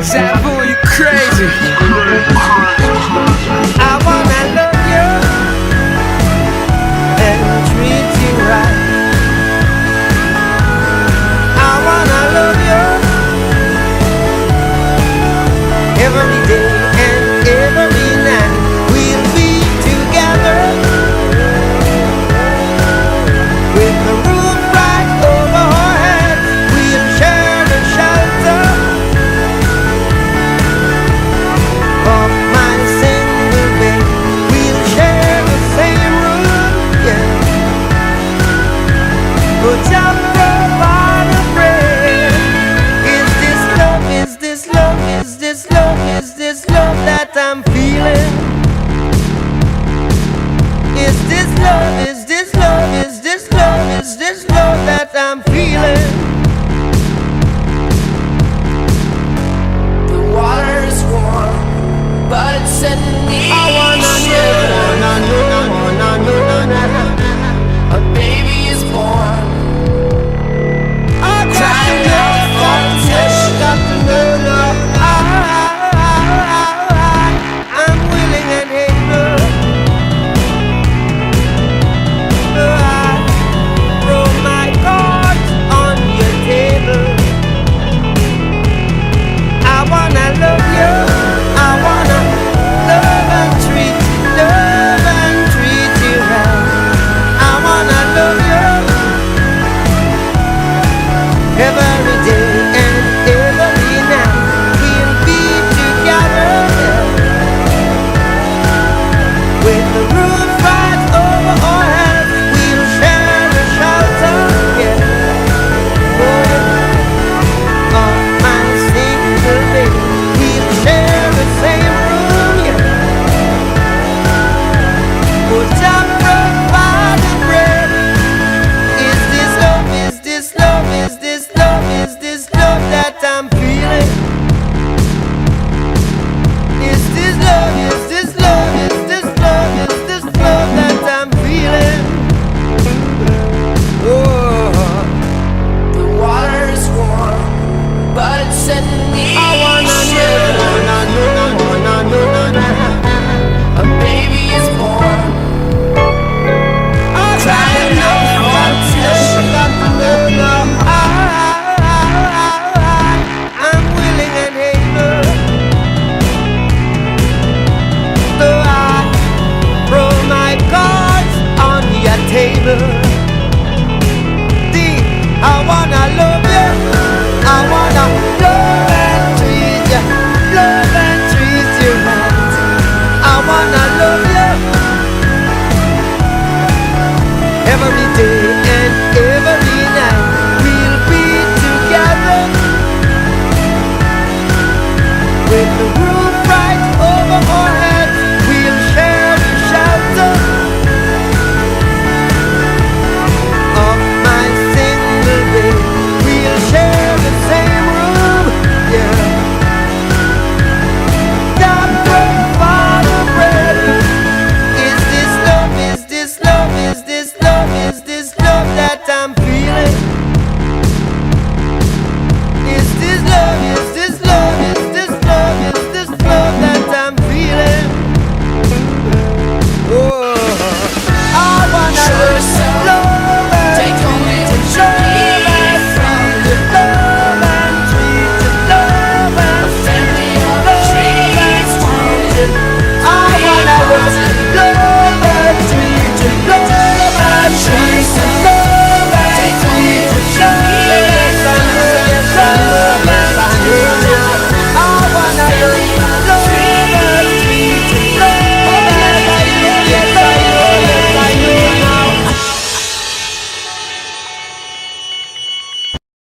Savon, you crazy. I wanna love you and treat you right. I wanna love you every day and every night. We'll be together with the roof right over our heads. We'll share the shelter of my single bed. We'll share the same room, yeah. Put up provide a bread. Is this love? Is this love? Is this love? Is this love that I'm feeling? Is this love? Is this love? Is this love? Is this love that I'm feeling?